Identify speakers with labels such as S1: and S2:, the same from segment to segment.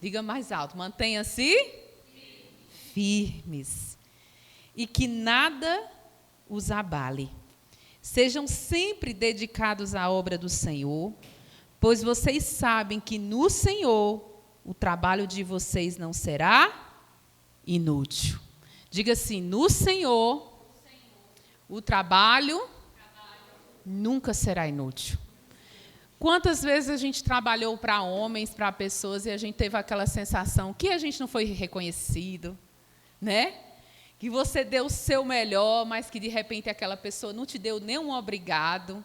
S1: Diga mais alto. Mantenha-se firmes. E que nada os abale. Sejam sempre dedicados à obra do Senhor, pois vocês sabem que no Senhor o trabalho de vocês não será inútil. Diga assim, no Senhor o trabalho nunca será inútil. Quantas vezes a gente trabalhou para homens, para pessoas, e a gente teve aquela sensação que a gente não foi reconhecido, né? Que você deu o seu melhor, mas que de repente aquela pessoa não te deu nenhum obrigado.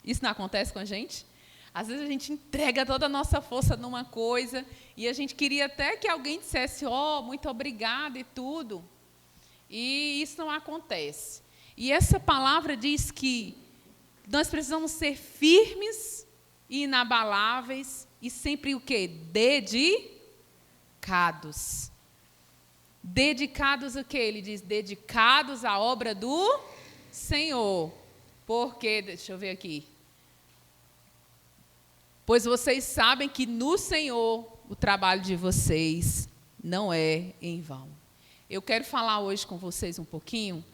S1: Isso não acontece com a gente? Às vezes a gente entrega toda a nossa força numa coisa e a gente queria até que alguém dissesse, muito obrigada e tudo. E isso não acontece. E essa palavra diz que nós precisamos ser firmes e inabaláveis e sempre o quê? Dedicados. Dedicados o quê? Ele diz, dedicados à obra do Senhor. Porque, deixa eu ver aqui. Pois vocês sabem que no Senhor o trabalho de vocês não é em vão. Eu quero falar hoje com vocês um pouquinho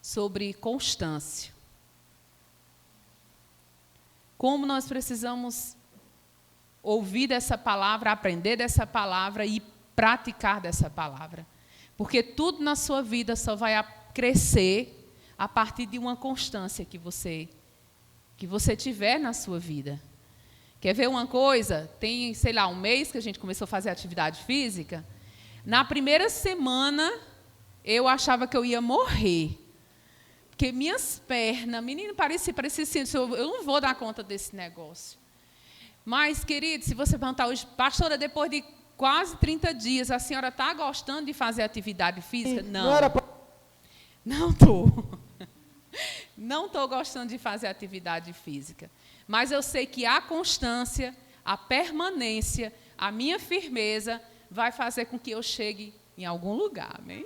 S1: sobre constância. Como nós precisamos ouvir dessa palavra, aprender dessa palavra e praticar dessa palavra. Porque tudo na sua vida só vai crescer a partir de uma constância que você tiver na sua vida. Quer ver uma coisa? Tem, sei lá, um mês que a gente começou a fazer atividade física. Na primeira semana, eu achava que eu ia morrer. Porque minhas pernas, menino, parecia assim, eu não vou dar conta desse negócio. Mas, querido, se você perguntar hoje, pastora, depois de quase 30 dias, a senhora está gostando de fazer atividade física? Não. Não estou. Não estou gostando de fazer atividade física. Mas eu sei que a constância, a permanência, a minha firmeza vai fazer com que eu chegue em algum lugar. Amém?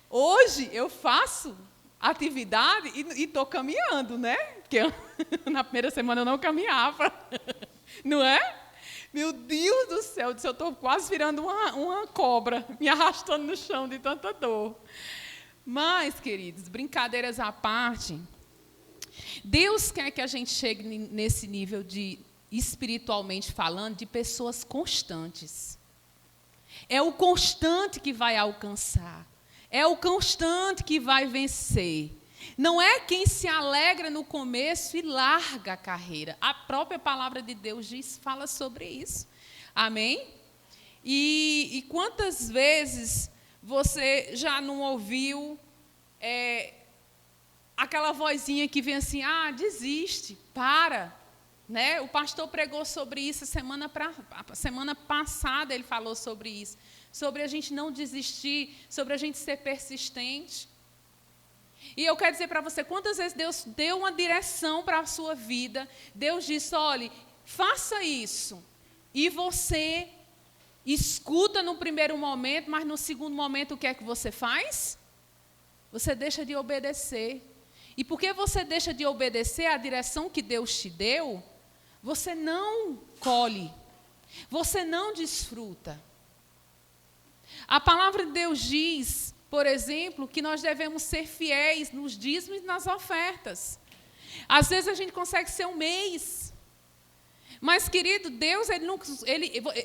S1: Hoje eu faço atividade e estou caminhando, né? Porque na primeira semana eu não caminhava. Não é? Meu Deus do céu, eu estou quase virando uma cobra, me arrastando no chão de tanta dor. Mas, queridos, brincadeiras à parte, Deus quer que a gente chegue nesse nível de, espiritualmente falando, de pessoas constantes. É o constante que vai alcançar. É o constante que vai vencer. Não é quem se alegra no começo e larga a carreira. A própria palavra de Deus fala sobre isso. Amém? E quantas vezes você já não ouviu aquela vozinha que vem assim, desiste, para. Né? O pastor pregou sobre isso a semana passada, ele falou sobre isso. Sobre a gente não desistir, sobre a gente ser persistente. E eu quero dizer para você, quantas vezes Deus deu uma direção para a sua vida, Deus disse, olha, faça isso. E você escuta no primeiro momento, mas no segundo momento o que é que você faz? Você deixa de obedecer. E porque você deixa de obedecer à direção que Deus te deu, você não colhe, você não desfruta. A palavra de Deus diz, por exemplo, que nós devemos ser fiéis nos dízimos e nas ofertas. Às vezes a gente consegue ser um mês. Mas, querido, Deus,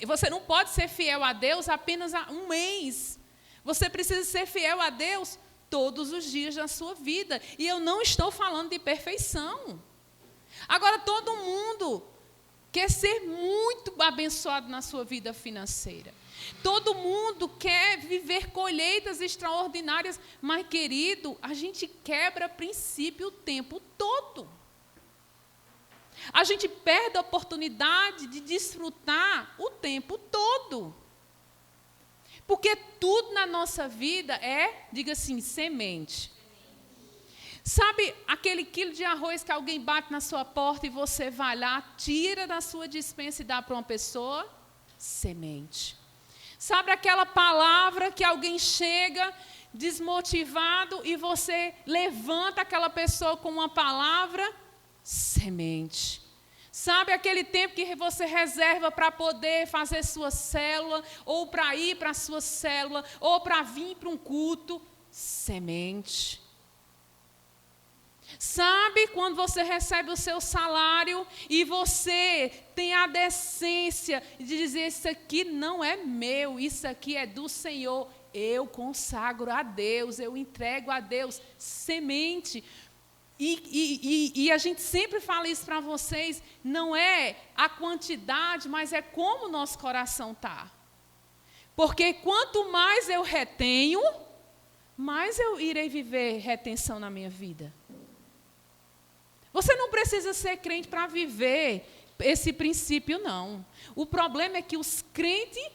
S1: você não pode ser fiel a Deus apenas há um mês. Você precisa ser fiel a Deus todos os dias da sua vida. E eu não estou falando de perfeição. Agora, todo mundo quer ser muito abençoado na sua vida financeira. Todo mundo quer viver colheitas extraordinárias, mas, querido, a gente quebra princípio o tempo todo. A gente perde a oportunidade de desfrutar o tempo todo. Porque tudo na nossa vida é, diga assim, semente. Sabe aquele quilo de arroz que alguém bate na sua porta e você vai lá, tira da sua despensa e dá para uma pessoa? Semente. Sabe aquela palavra que alguém chega desmotivado e você levanta aquela pessoa com uma palavra? Semente. Sabe aquele tempo que você reserva para poder fazer sua célula, ou para ir para a sua célula, ou para vir para um culto? Semente. Sabe quando você recebe o seu salário e você tem a decência de dizer: isso aqui não é meu, isso aqui é do Senhor, eu consagro a Deus, eu entrego a Deus. Semente. E a gente sempre fala isso para vocês, não é a quantidade, mas é como o nosso coração está. Porque quanto mais eu retenho, mais eu irei viver retenção na minha vida. Você não precisa ser crente para viver esse princípio, não. O problema é que os crentes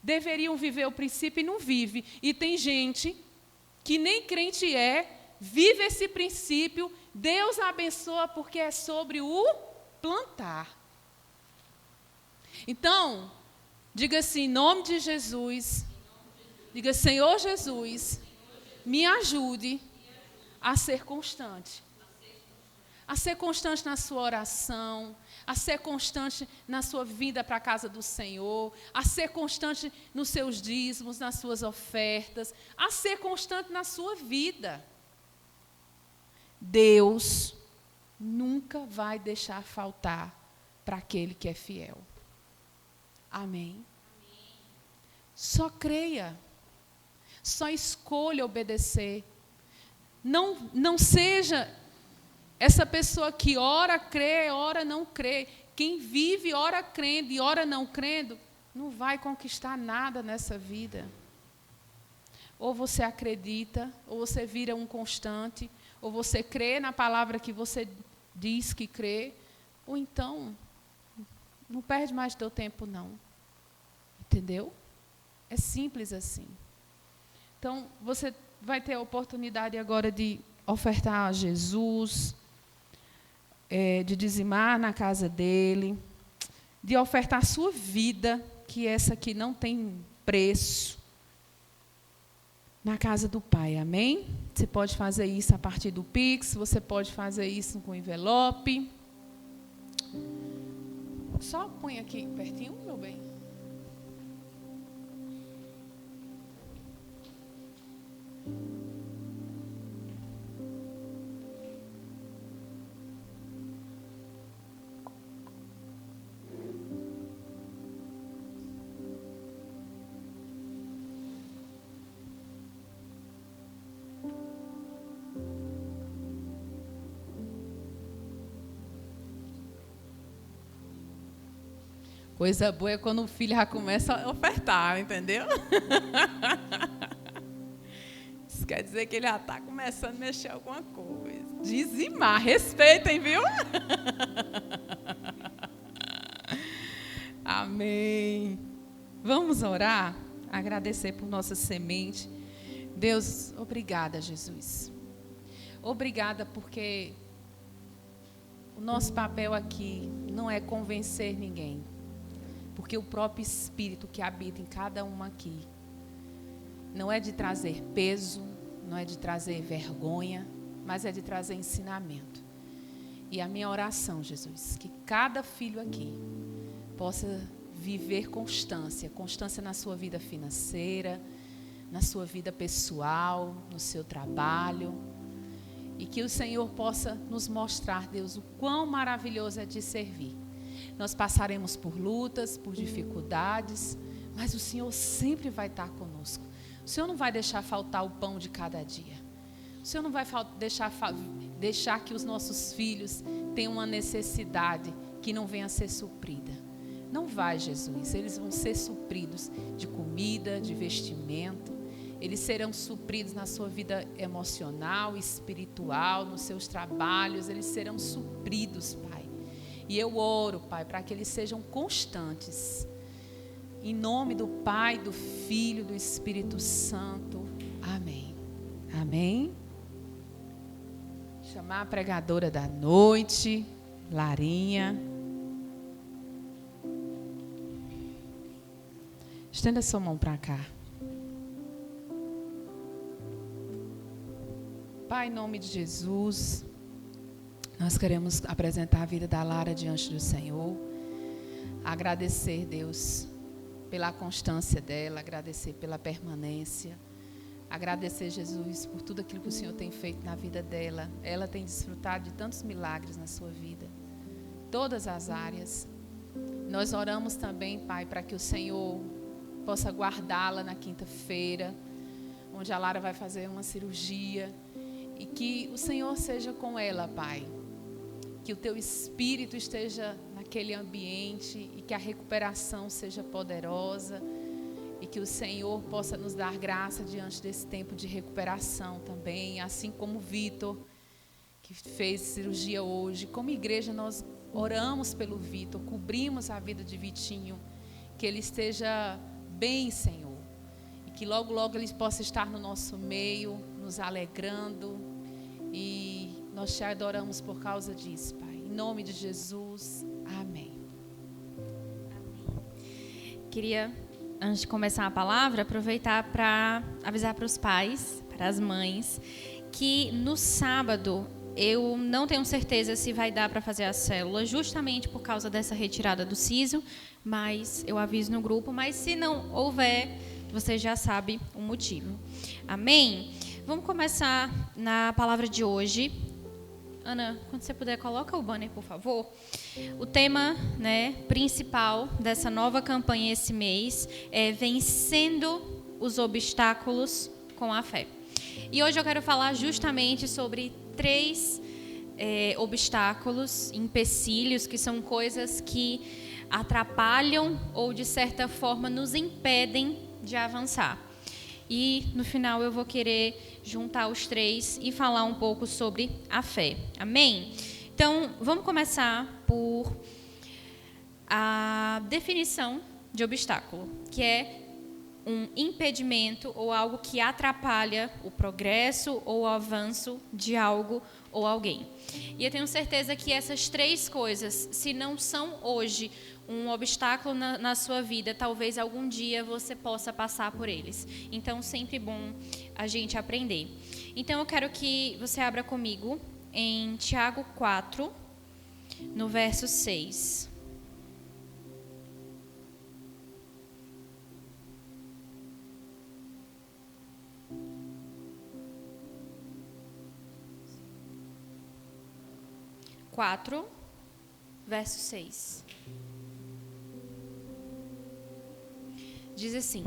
S1: deveriam viver o princípio e não vivem. E tem gente que nem crente é, vive esse princípio, Deus abençoa porque é sobre o plantar. Então, diga assim, em nome de Jesus, diga: Senhor Jesus, me ajude a ser constante. A ser constante na sua oração, a ser constante na sua vinda para a casa do Senhor, a ser constante nos seus dízimos, nas suas ofertas, a ser constante na sua vida. Deus nunca vai deixar faltar para aquele que é fiel. Amém? Só creia. Só escolha obedecer. Não seja essa pessoa que ora crê, ora não crê. Quem vive ora crendo e ora não crendo, não vai conquistar nada nessa vida. Ou você acredita, ou você vira um constante, ou você crê na palavra que você diz que crê, ou então, não perde mais teu tempo, não. Entendeu? É simples assim. Então, você vai ter a oportunidade agora de ofertar a Jesus, de dizimar na casa dele, de ofertar a sua vida, que essa aqui não tem preço, na casa do Pai, amém? Você pode fazer isso a partir do Pix, você pode fazer isso com envelope. Só põe aqui pertinho, meu bem. Coisa boa é quando o filho já começa a ofertar, entendeu? Isso quer dizer que ele já está começando a mexer alguma coisa. Dizimar, respeitem, viu? Amém. Vamos orar, agradecer por nossa semente. Deus, obrigada, Jesus. Obrigada porque o nosso papel aqui não é convencer ninguém. Porque o próprio Espírito que habita em cada um aqui não é de trazer peso, não é de trazer vergonha, mas é de trazer ensinamento. E a minha oração, Jesus, que cada filho aqui possa viver constância na sua vida financeira, na sua vida pessoal, no seu trabalho, e que o Senhor possa nos mostrar, Deus, o quão maravilhoso é te servir. Nós passaremos por lutas, por dificuldades, mas o Senhor sempre vai estar conosco. O Senhor não vai deixar faltar o pão de cada dia. O Senhor não vai deixar que os nossos filhos tenham uma necessidade que não venha a ser suprida. Não vai, Jesus. Eles vão ser supridos de comida, de vestimento. Eles serão supridos na sua vida emocional, espiritual, nos seus trabalhos. Eles serão supridos, Pai. E eu oro, Pai, para que eles sejam constantes. Em nome do Pai, do Filho, do Espírito Santo. Amém. Amém. Chamar a pregadora da noite, Larinha. Estenda sua mão para cá. Pai, em nome de Jesus, Nós queremos apresentar a vida da Lara diante do Senhor. Agradecer, Deus, pela constância dela, agradecer pela permanência. Agradecer, Jesus, por tudo aquilo que o Senhor tem feito na vida dela. Ela tem desfrutado de tantos milagres na sua vida. Todas as áreas. Nós oramos também, Pai, para que o Senhor possa guardá-la na quinta-feira, onde a Lara vai fazer uma cirurgia. E que o Senhor seja com ela, Pai. Que o Teu Espírito esteja naquele ambiente e que a recuperação seja poderosa. E que o Senhor possa nos dar graça diante desse tempo de recuperação também. Assim como o Vitor, que fez cirurgia hoje. Como igreja, nós oramos pelo Vitor, cobrimos a vida de Vitinho. Que ele esteja bem, Senhor. E que logo, logo ele possa estar no nosso meio, nos alegrando. E nós te adoramos por causa disso, Pai. Em nome de Jesus, amém.
S2: Queria, antes de começar a palavra, aproveitar para avisar para os pais, para as mães, que no sábado eu não tenho certeza se vai dar para fazer a célula, justamente por causa dessa retirada do siso, mas eu aviso no grupo. Mas se não houver, você já sabe o motivo. Amém? Vamos começar na palavra de hoje. Ana, quando você puder, coloca o banner, por favor. O tema, principal dessa nova campanha esse mês é Vencendo os Obstáculos com a Fé. E hoje eu quero falar justamente sobre 3 obstáculos, empecilhos, que são coisas que atrapalham ou, de certa forma, nos impedem de avançar. E, no final, eu vou querer juntar os 3 e falar um pouco sobre a fé. Amém? Então, vamos começar por a definição de obstáculo, que é um impedimento ou algo que atrapalha o progresso ou o avanço de algo ou alguém. E eu tenho certeza que essas 3 coisas, se não são hoje um obstáculo na sua vida, talvez algum dia você possa passar por eles. Então, sempre bom a gente aprender. Então, eu quero que você abra comigo em Tiago 4, no verso 6. Verso 6. Diz assim: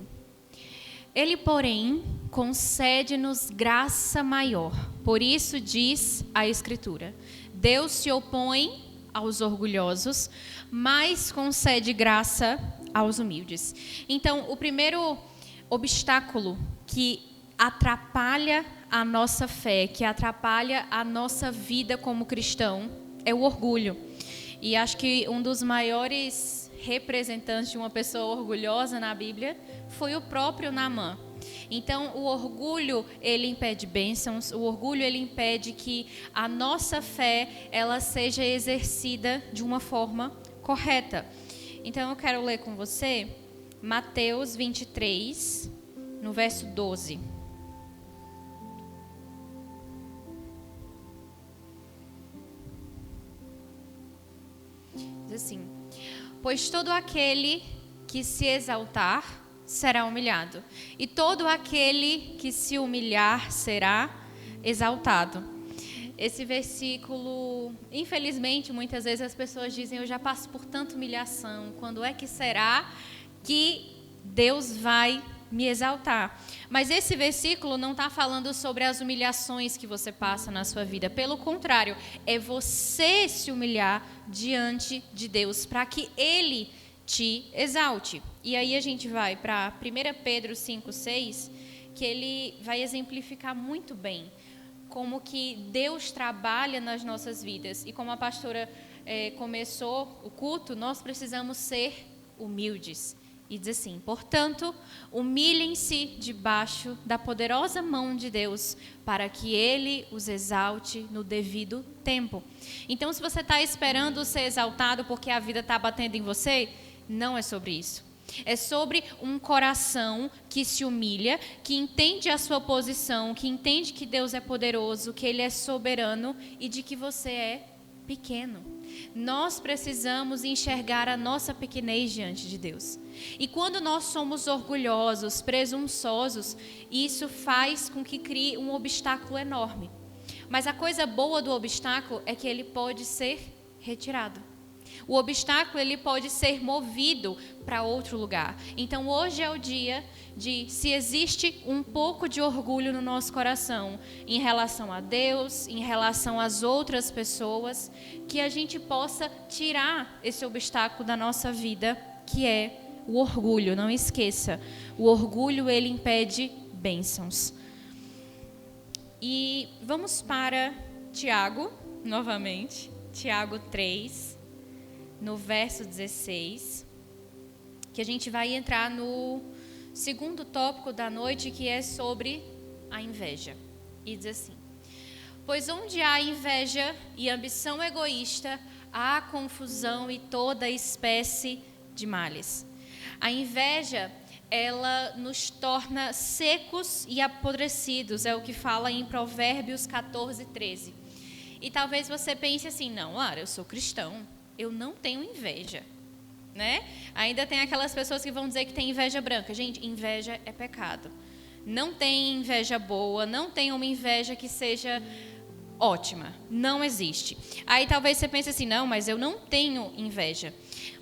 S2: Ele, porém, concede-nos graça maior. Por isso diz a Escritura: Deus se opõe aos orgulhosos, mas concede graça aos humildes. Então, o primeiro obstáculo que atrapalha a nossa fé, que atrapalha a nossa vida como cristão, é o orgulho. E acho que um dos maiores representantes de uma pessoa orgulhosa na Bíblia foi o próprio Naamã. Então, o orgulho, ele impede bênçãos, o orgulho, ele impede que a nossa fé, ela seja exercida de uma forma correta. Então, eu quero ler com você Mateus 23, no verso 12. Diz assim: Pois todo aquele que se exaltar será humilhado, e todo aquele que se humilhar será exaltado. Esse versículo, infelizmente, muitas vezes as pessoas dizem: eu já passo por tanta humilhação, quando é que será que Deus vai me exaltar? Mas esse versículo não está falando sobre as humilhações que você passa na sua vida. Pelo contrário, é você se humilhar diante de Deus para que Ele te exalte. E aí a gente vai para 1 Pedro 5,6, que ele vai exemplificar muito bem como que Deus trabalha nas nossas vidas. E como a pastora começou o culto, nós precisamos ser humildes. E diz assim: portanto, humilhem-se debaixo da poderosa mão de Deus, para que Ele os exalte no devido tempo. Então, se você está esperando ser exaltado porque a vida está batendo em você, não é sobre isso. É sobre um coração que se humilha, que entende a sua posição, que entende que Deus é poderoso, que Ele é soberano e de que você é pequeno. Nós precisamos enxergar a nossa pequenez diante de Deus. E quando nós somos orgulhosos, presunçosos, isso faz com que crie um obstáculo enorme. Mas a coisa boa do obstáculo é que ele pode ser retirado. O obstáculo ele pode ser movido para outro lugar. Então hoje é o dia de, se existe um pouco de orgulho no nosso coração em relação a Deus, em relação às outras pessoas, que a gente possa tirar esse obstáculo da nossa vida, que é o orgulho. Não esqueça, o orgulho ele impede bênçãos. E vamos para Tiago, novamente, Tiago 3, no verso 16, que a gente vai entrar no segundo tópico da noite, que é sobre a inveja. E diz assim: pois onde há inveja e ambição egoísta, há confusão e toda espécie de males. A inveja, ela nos torna secos e apodrecidos, é o que fala em Provérbios 14, 13. E talvez você pense assim, não, Lara, eu sou cristão, eu não tenho inveja, né? Ainda tem aquelas pessoas que vão dizer que tem inveja branca. Gente, inveja é pecado. Não tem inveja boa, não tem uma inveja que seja ótima, não existe. Aí talvez você pense assim, não, mas eu não tenho inveja.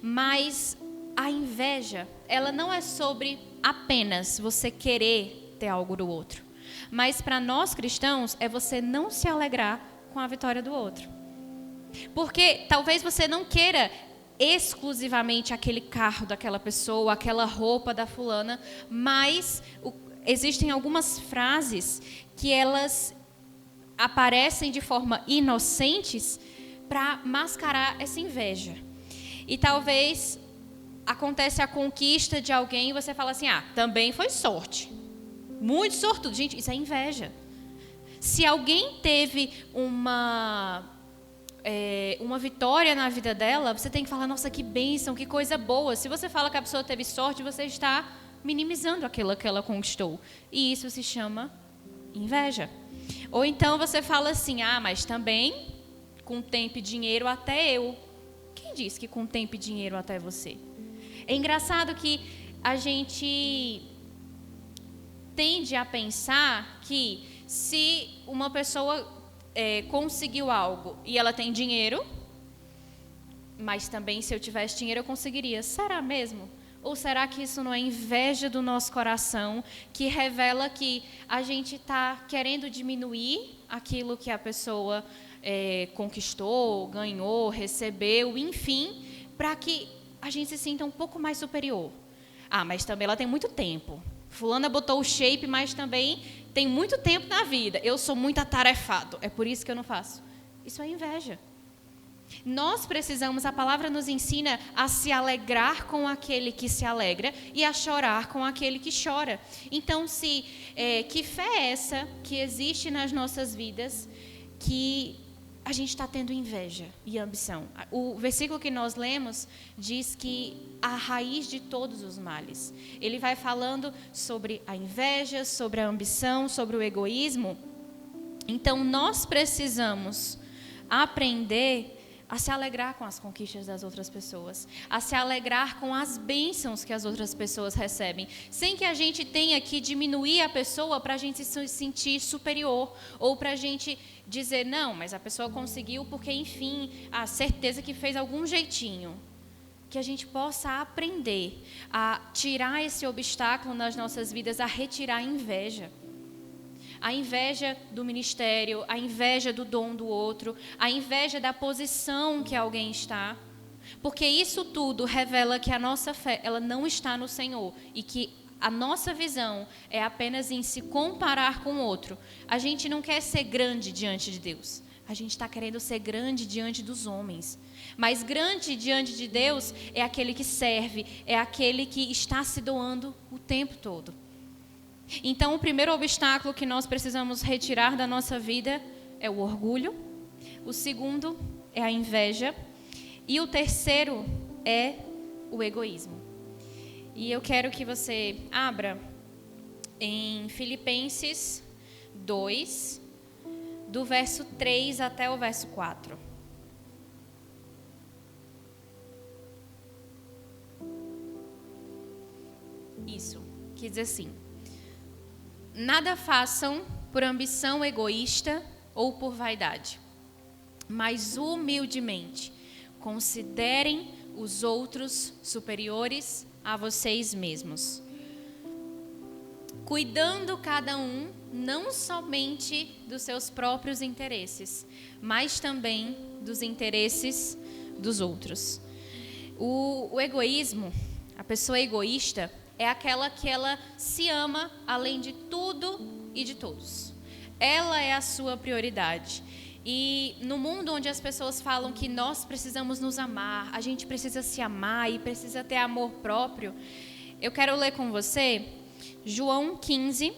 S2: Mas a inveja, ela não é sobre apenas você querer ter algo do outro. Mas para nós cristãos, é você não se alegrar com a vitória do outro. Porque talvez você não queira exclusivamente aquele carro daquela pessoa, aquela roupa da fulana, mas existem algumas frases que elas aparecem de forma inocentes para mascarar essa inveja. E talvez acontece a conquista de alguém e você fala assim, também foi sorte. Muito sortudo. Gente, isso é inveja. Se alguém teve uma vitória na vida dela, você tem que falar, nossa, que bênção, que coisa boa. Se você fala que a pessoa teve sorte, você está minimizando aquilo que ela conquistou. E isso se chama inveja. Ou então você fala assim, mas também, com tempo e dinheiro, até eu. Quem disse que com tempo e dinheiro até você? É engraçado que a gente tende a pensar que se uma pessoa conseguiu algo e ela tem dinheiro, mas também se eu tivesse dinheiro eu conseguiria. Será mesmo? Ou será que isso não é inveja do nosso coração, que revela que a gente está querendo diminuir aquilo que a pessoa conquistou, ganhou, recebeu, enfim, para que a gente se sinta um pouco mais superior? Mas também ela tem muito tempo. Fulana botou o shape, mas também tem muito tempo na vida. Eu sou muito atarefado, é por isso que eu não faço. Isso é inveja. Nós precisamos, a palavra nos ensina a se alegrar com aquele que se alegra e a chorar com aquele que chora. Então, que fé é essa que existe nas nossas vidas que a gente está tendo inveja e ambição? O versículo que nós lemos diz que a raiz de todos os males. Ele vai falando sobre a inveja, sobre a ambição, sobre o egoísmo. Então, nós precisamos aprender a se alegrar com as conquistas das outras pessoas, a se alegrar com as bênçãos que as outras pessoas recebem, sem que a gente tenha que diminuir a pessoa para a gente se sentir superior, ou para a gente dizer, não, mas a pessoa conseguiu porque, enfim, a certeza que fez algum jeitinho. Que a gente possa aprender a tirar esse obstáculo nas nossas vidas, a retirar a inveja. A inveja do ministério, a inveja do dom do outro, a inveja da posição que alguém está. Porque isso tudo revela que a nossa fé, ela não está no Senhor e que a nossa visão é apenas em se comparar com o outro. A gente não quer ser grande diante de Deus. A gente está querendo ser grande diante dos homens. Mas grande diante de Deus é aquele que serve, é aquele que está se doando o tempo todo. Então, o primeiro obstáculo que nós precisamos retirar da nossa vida é o orgulho. O segundo é a inveja. E o terceiro é o egoísmo. E eu quero que você abra em Filipenses 2, do verso 3 até o verso 4. isso, que diz assim: nada façam por ambição egoísta ou por vaidade, mas humildemente considerem os outros superiores a vocês mesmos, cuidando cada um não somente dos seus próprios interesses, mas também dos interesses dos outros. O egoísmo, a pessoa egoísta, é aquela que ela se ama além de tudo e de todos. Ela é a sua prioridade. E no mundo onde as pessoas falam que nós precisamos nos amar, a gente precisa se amar e precisa ter amor próprio, eu quero ler com você João 15,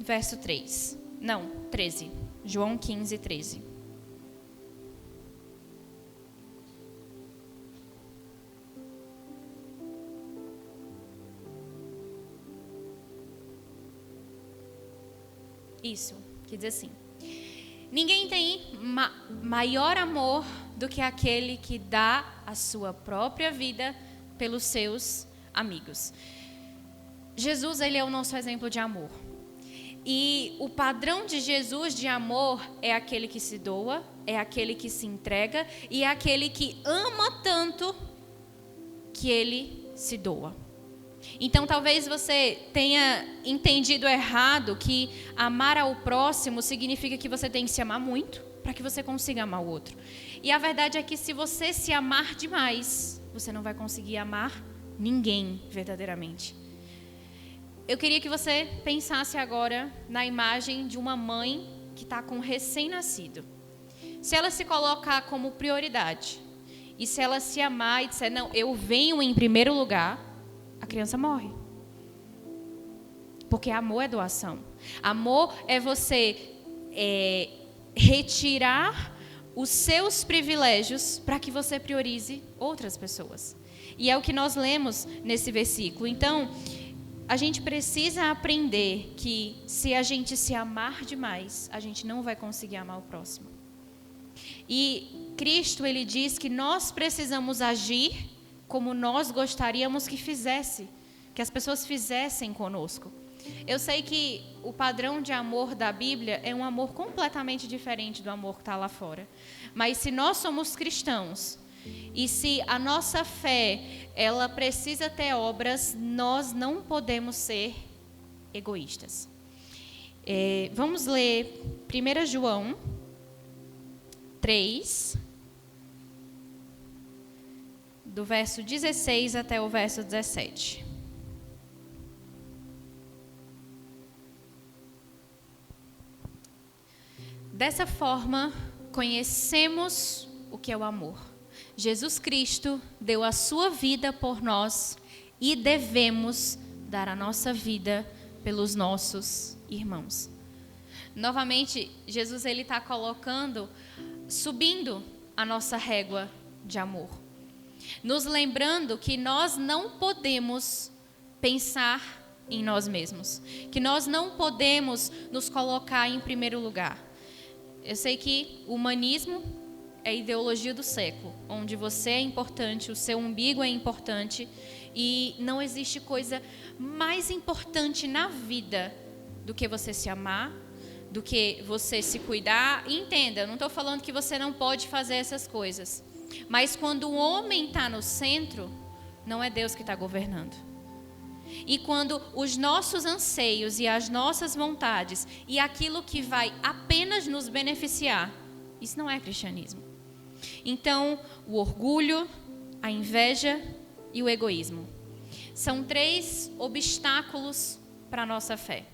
S2: verso 3. Não, 13. João 15, 13. Isso, que diz assim: ninguém tem maior amor do que aquele que dá a sua própria vida pelos seus amigos. Jesus, ele é o nosso exemplo de amor. E o padrão de Jesus de amor é aquele que se doa, é aquele que se entrega e é aquele que ama tanto que ele se doa. Então, talvez você tenha entendido errado que amar ao próximo significa que você tem que se amar muito para que você consiga amar o outro. E a verdade é que se você se amar demais, você não vai conseguir amar ninguém verdadeiramente. Eu queria que você pensasse agora na imagem de uma mãe que está com um recém-nascido. Se ela se colocar como prioridade e se ela se amar e disser, não, eu venho em primeiro lugar, a criança morre. Porque amor é doação. Amor é você retirar os seus privilégios para que você priorize outras pessoas. E é o que nós lemos nesse versículo. Então, a gente precisa aprender que se a gente se amar demais, a gente não vai conseguir amar o próximo. E Cristo, ele diz que nós precisamos agir como nós gostaríamos que fizesse, que as pessoas fizessem conosco. Eu sei que o padrão de amor da Bíblia é um amor completamente diferente do amor que está lá fora. Mas se nós somos cristãos e se a nossa fé ela precisa ter obras, nós não podemos ser egoístas. Vamos ler 1 João 3, do verso 16 até o verso 17. Dessa forma, conhecemos o que é o amor. Jesus Cristo deu a sua vida por nós e devemos dar a nossa vida pelos nossos irmãos. Novamente, Jesus ele está subindo a nossa régua de amor, nos lembrando que nós não podemos pensar em nós mesmos, que nós não podemos nos colocar em primeiro lugar. Eu sei que o humanismo é a ideologia do século, onde você é importante, o seu umbigo é importante e não existe coisa mais importante na vida do que você se amar, do que você se cuidar. E entenda, eu não estou falando que você não pode fazer essas coisas, mas quando o homem está no centro, não é Deus que está governando. E quando os nossos anseios e as nossas vontades e aquilo que vai apenas nos beneficiar, isso não é cristianismo. Então, o orgulho, a inveja e o egoísmo são 3 obstáculos para a nossa fé.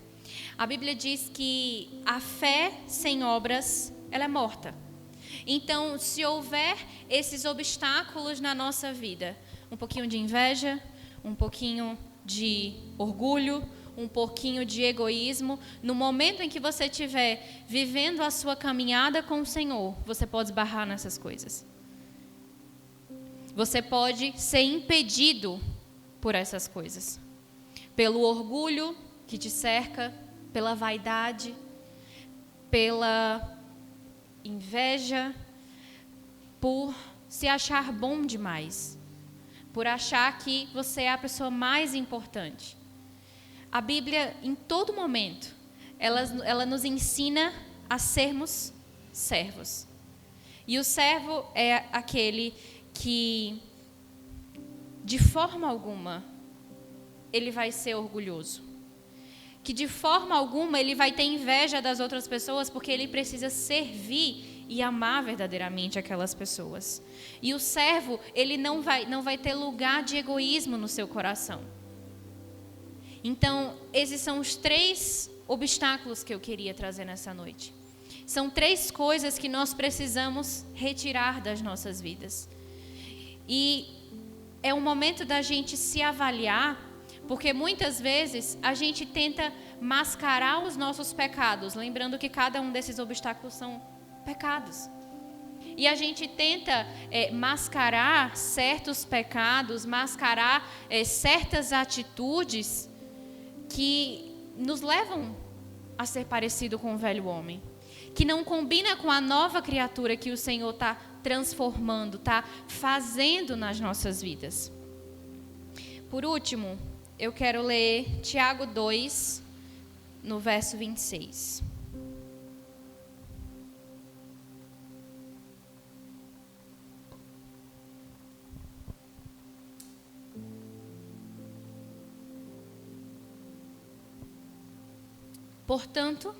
S2: A Bíblia diz que a fé sem obras, ela é morta. Então, se houver esses obstáculos na nossa vida, um pouquinho de inveja, um pouquinho de orgulho, um pouquinho de egoísmo, no momento em que você estiver vivendo a sua caminhada com o Senhor, você pode esbarrar nessas coisas. Você pode ser impedido por essas coisas. Pelo orgulho que te cerca, pela vaidade, pela inveja, por se achar bom demais, por achar que você é a pessoa mais importante. a Bíblia, em todo momento, ela nos ensina a sermos servos. E o servo é aquele que, de forma alguma, ele vai ser orgulhoso. Que de forma alguma ele vai ter inveja das outras pessoas, porque ele precisa servir e amar verdadeiramente aquelas pessoas. E o servo, ele não vai ter lugar de egoísmo no seu coração. Então, esses são os 3 obstáculos que eu queria trazer nessa noite. São 3 coisas que nós precisamos retirar das nossas vidas. E é um momento da gente se avaliar, porque muitas vezes a gente tenta mascarar os nossos pecados, lembrando que cada um desses obstáculos são pecados. E a gente tenta mascarar certos pecados, mascarar certas atitudes que nos levam a ser parecido com o velho homem, que não combina com a nova criatura que o Senhor está transformando, está fazendo nas nossas vidas. Por último, eu quero ler Tiago 2, no verso 26. Portanto,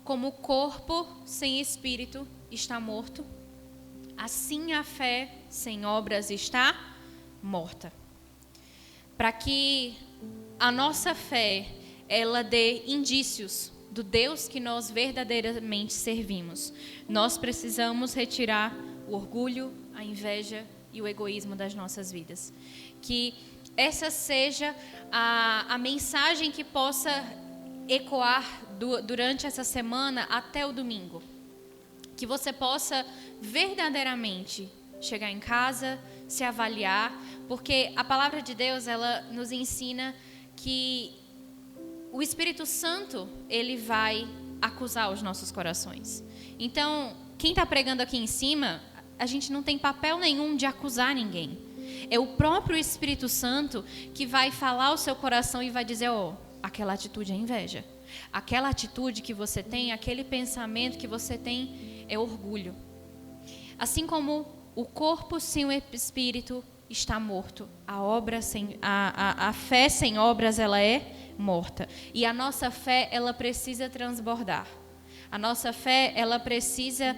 S2: como o corpo sem espírito está morto, assim a fé sem obras está morta. Para que a nossa fé, ela dê indícios do Deus que nós verdadeiramente servimos, nós precisamos retirar o orgulho, a inveja e o egoísmo das nossas vidas. Que essa seja a mensagem que possa ecoar durante essa semana até o domingo. Que você possa verdadeiramente chegar em casa, se avaliar, porque a palavra de Deus, ela nos ensina que o Espírito Santo, ele vai acusar os nossos corações. Então, quem está pregando aqui em cima, a gente não tem papel nenhum de acusar ninguém. É o próprio Espírito Santo que vai falar ao seu coração e vai dizer, aquela atitude é inveja. Aquela atitude que você tem, aquele pensamento que você tem é orgulho. Assim como o corpo sem o espírito está morto, a fé sem obras, ela é morta. E a nossa fé, ela precisa transbordar. A nossa fé, ela precisa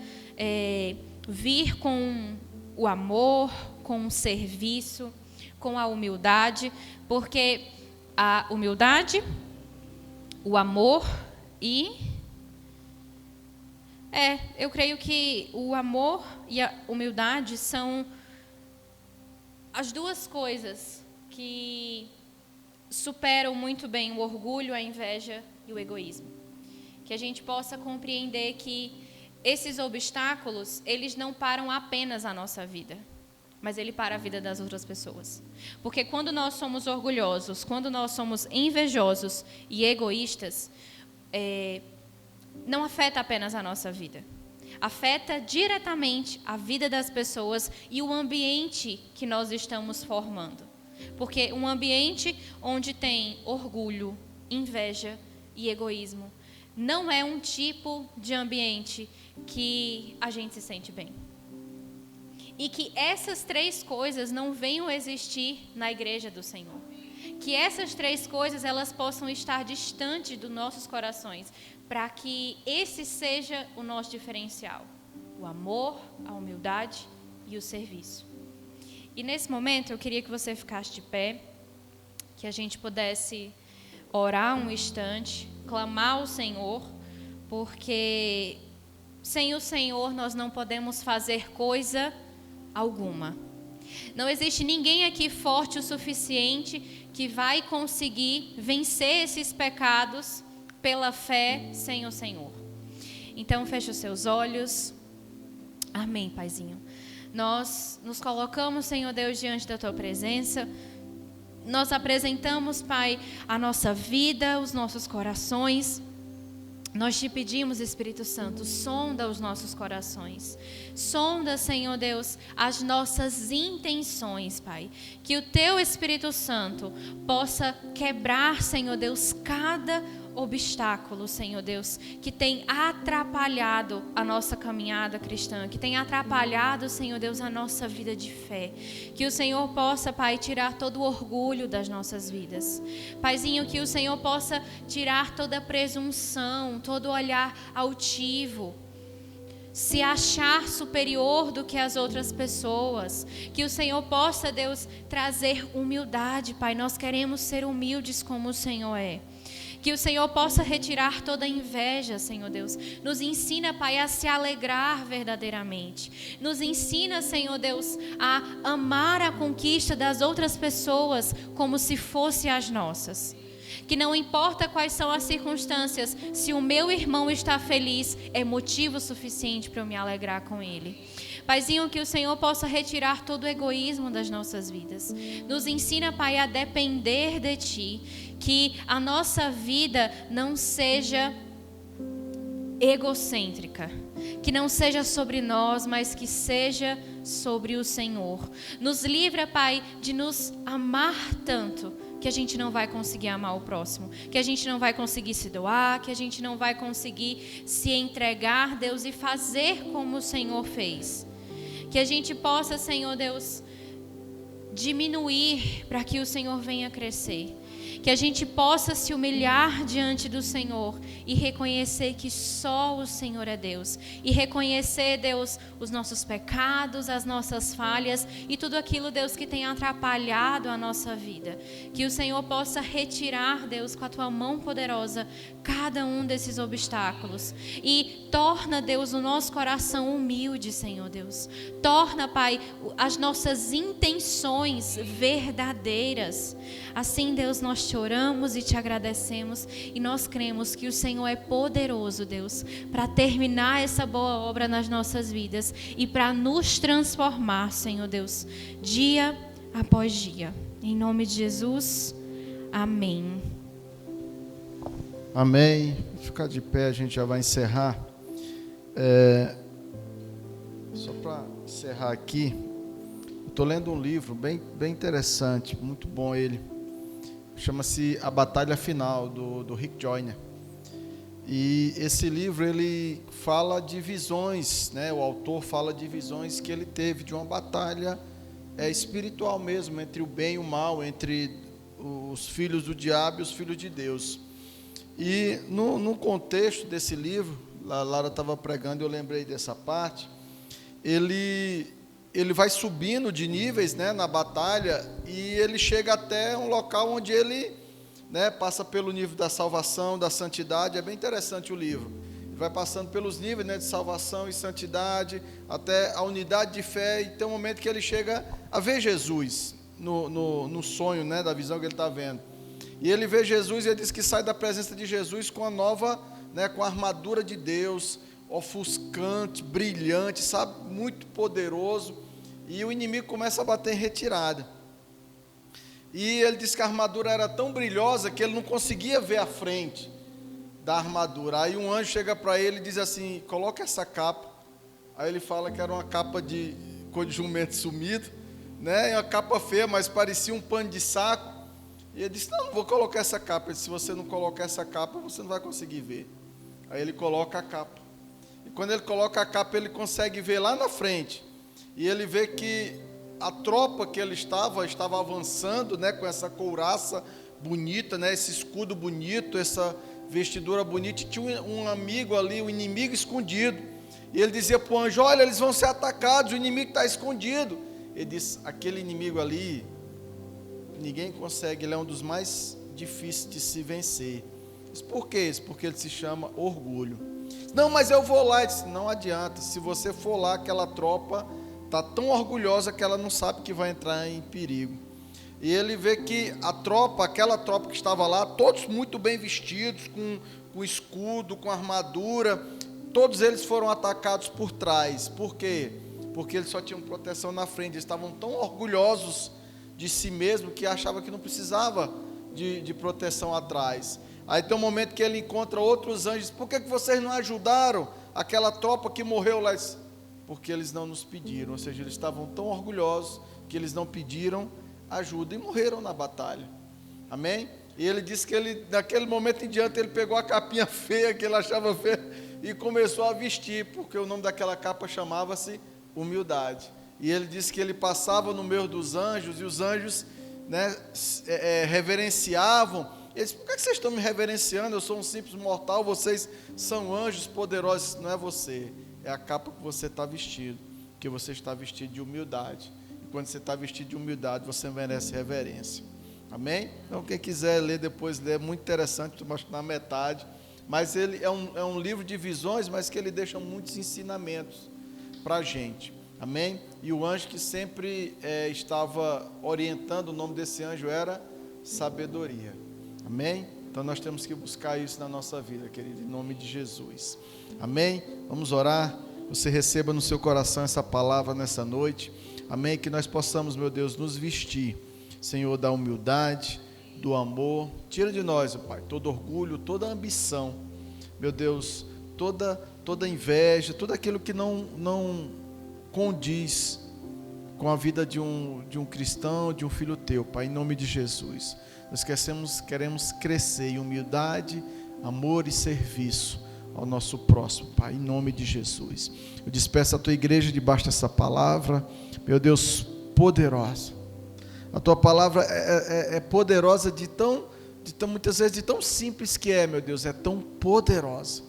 S2: vir com o amor, com o serviço, com a humildade, porque a humildade, o amor eu creio que o amor e a humildade são as 2 coisas que superam muito bem o orgulho, a inveja e o egoísmo. Que a gente possa compreender que esses obstáculos, eles não param apenas a nossa vida, mas ele para a vida das outras pessoas. Porque quando nós somos orgulhosos, quando nós somos invejosos e egoístas, não afeta apenas a nossa vida. Afeta diretamente a vida das pessoas e o ambiente que nós estamos formando. Porque um ambiente onde tem orgulho, inveja e egoísmo não é um tipo de ambiente que a gente se sente bem. E que essas 3 coisas não venham a existir na igreja do Senhor. Que essas 3 coisas, elas possam estar distantes dos nossos corações, para que esse seja o nosso diferencial. O amor, a humildade e o serviço. E nesse momento, eu queria que você ficasse de pé, que a gente pudesse orar um instante, clamar ao Senhor, porque sem o Senhor nós não podemos fazer coisa alguma. Não existe ninguém aqui forte o suficiente que vai conseguir vencer esses pecados pela fé sem o Senhor. Então, feche os seus olhos. Amém, Paizinho. Nós nos colocamos, Senhor Deus, diante da Tua presença. Nós apresentamos, Pai, a nossa vida, os nossos corações. Nós te pedimos, Espírito Santo, sonda os nossos corações. Sonda, Senhor Deus, as nossas intenções, Pai. Que o Teu Espírito Santo possa quebrar, Senhor Deus, cada obstáculo, Senhor Deus, que tem atrapalhado a nossa caminhada cristã, que tem atrapalhado, Senhor Deus, a nossa vida de fé. Que o Senhor possa, Pai, tirar todo o orgulho das nossas vidas. Paizinho, que o Senhor possa tirar toda a presunção, todo olhar altivo, se achar superior do que as outras pessoas. Que o Senhor possa, Deus, trazer humildade, Pai. Nós queremos ser humildes como o Senhor é. Que o Senhor possa retirar toda a inveja, Senhor Deus. Nos ensina, Pai, a se alegrar verdadeiramente. Nos ensina, Senhor Deus, a amar a conquista das outras pessoas como se fossem as nossas. Que não importa quais são as circunstâncias, se o meu irmão está feliz, é motivo suficiente para eu me alegrar com ele. Paizinho, que o Senhor possa retirar todo o egoísmo das nossas vidas. Nos ensina, Pai, a depender de Ti. Que a nossa vida não seja egocêntrica. Que não seja sobre nós, mas que seja sobre o Senhor. Nos livra, Pai, de nos amar tanto que a gente não vai conseguir amar o próximo, que a gente não vai conseguir se doar, que a gente não vai conseguir se entregar, Deus, e fazer como o Senhor fez. Que a gente possa, Senhor Deus, diminuir para que o Senhor venha crescer. Que a gente possa se humilhar diante do Senhor e reconhecer que só o Senhor é Deus. E reconhecer, Deus, os nossos pecados, as nossas falhas e tudo aquilo, Deus, que tem atrapalhado a nossa vida. Que o Senhor possa retirar, Deus, com a Tua mão poderosa, cada um desses obstáculos. E torna, Deus, o nosso coração humilde, Senhor Deus. Torna, Pai, as nossas intenções verdadeiras. Assim, Deus, nós te oramos e te agradecemos e nós cremos que o Senhor é poderoso, Deus, para terminar essa boa obra nas nossas vidas e para nos transformar, Senhor Deus, dia após dia. Em nome de Jesus, amém.
S3: Amém. Vou ficar de pé, a gente já vai encerrar. Só para encerrar aqui, estou lendo um livro bem interessante, muito bom ele. Chama-se A Batalha Final, do Rick Joyner. E esse livro, ele fala de visões, né? O autor fala de visões que ele teve, de uma batalha espiritual mesmo, entre o bem e o mal, entre os filhos do diabo e os filhos de Deus. E no contexto desse livro, a Lara estava pregando e eu lembrei dessa parte, ele vai subindo de níveis, né, na batalha, e ele chega até um local onde ele, né, passa pelo nível da salvação, da santidade. É bem interessante o livro. Ele vai passando pelos níveis, né, de salvação e santidade, até a unidade de fé, e tem um momento que ele chega a ver Jesus no sonho, né, da visão que ele está vendo. E ele vê Jesus e ele diz que sai da presença de Jesus com a nova, né, com a armadura de Deus, ofuscante, brilhante, sabe, muito poderoso. E o inimigo começa a bater em retirada. E ele diz que a armadura era tão brilhosa que ele não conseguia ver a frente da armadura. Aí um anjo chega para ele e diz assim: coloca essa capa. Aí ele fala que era uma capa de cor de jumento sumido, né? Uma capa feia, mas parecia um pano de saco. E ele disse: não vou colocar essa capa. Ele disse: se você não colocar essa capa, você não vai conseguir ver. Aí ele coloca a capa. E quando ele coloca a capa, ele consegue ver lá na frente. E ele vê que a tropa que ele estava avançando, né, com essa couraça bonita, né, esse escudo bonito, essa vestidura bonita. E tinha um amigo ali, um inimigo escondido. E ele dizia para o anjo: olha, eles vão ser atacados, o inimigo está escondido. Ele disse: aquele inimigo ali, ninguém consegue, ele é um dos mais difíceis de se vencer. Disse: por quê? Porque ele se chama orgulho. Não, mas eu vou lá. Ele disse: não adianta, se você for lá, aquela tropa está tão orgulhosa que ela não sabe que vai entrar em perigo. E ele vê que aquela tropa que estava lá, todos muito bem vestidos, com escudo, com armadura, todos eles foram atacados por trás. Por quê? Porque eles só tinham proteção na frente. Eles estavam tão orgulhosos de si mesmos que achavam que não precisava de proteção atrás. Aí tem um momento que ele encontra outros anjos. Por que vocês não ajudaram aquela tropa que morreu lá? Porque eles não nos pediram. Ou seja, eles estavam tão orgulhosos que eles não pediram ajuda e morreram na batalha. Amém? E ele disse que ele, naquele momento em diante, ele pegou a capinha feia que ele achava feia e começou a vestir, porque o nome daquela capa chamava-se humildade. E ele disse que ele passava no meio dos anjos e os anjos, né, reverenciavam. Ele disse: por que vocês estão me reverenciando? Eu sou um simples mortal, vocês são anjos poderosos. Não é você, é a capa que você está vestido, que você está vestido de humildade. E quando você está vestido de humildade, você merece reverência. Amém? Então quem quiser ler depois, lê, é muito interessante, estou na metade. Mas ele é um livro de visões, mas que ele deixa muitos ensinamentos para a gente. Amém? E o anjo que sempre estava orientando, o nome desse anjo era sabedoria. Amém? Então nós temos que buscar isso na nossa vida, querido, em nome de Jesus. Amém? Vamos orar. Você receba no seu coração essa palavra nessa noite. Amém? Que nós possamos, meu Deus, nos vestir, Senhor, da humildade, do amor. Tira de nós, Pai, todo orgulho, toda ambição, meu Deus, toda inveja, tudo aquilo que não condiz com a vida de um cristão, de um filho teu, Pai, em nome de Jesus. Nós queremos crescer em humildade, amor e serviço ao nosso próximo, Pai, em nome de Jesus. Eu despeço a tua igreja debaixo dessa palavra, meu Deus, poderosa. A tua palavra é poderosa muitas vezes de tão simples que é, meu Deus, é tão poderosa.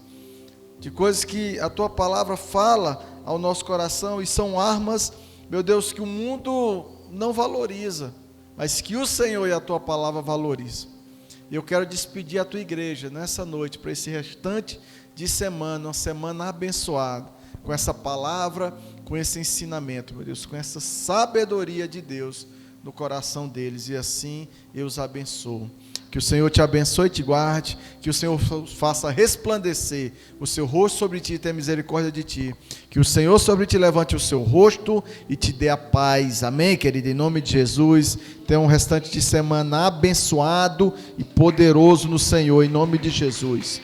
S3: De coisas que a tua palavra fala ao nosso coração e são armas, meu Deus, que o mundo não valoriza, mas que o Senhor e a tua palavra valorizam. E eu quero despedir a tua igreja nessa noite, para esse restante de semana, uma semana abençoada, com essa palavra, com esse ensinamento, meu Deus, com essa sabedoria de Deus no coração deles, e assim eu os abençoo. Que o Senhor te abençoe e te guarde, que o Senhor faça resplandecer o seu rosto sobre ti e tenha misericórdia de ti, que o Senhor sobre ti levante o seu rosto e te dê a paz. Amém, querido? Em nome de Jesus, tenha um restante de semana abençoado e poderoso no Senhor, em nome de Jesus.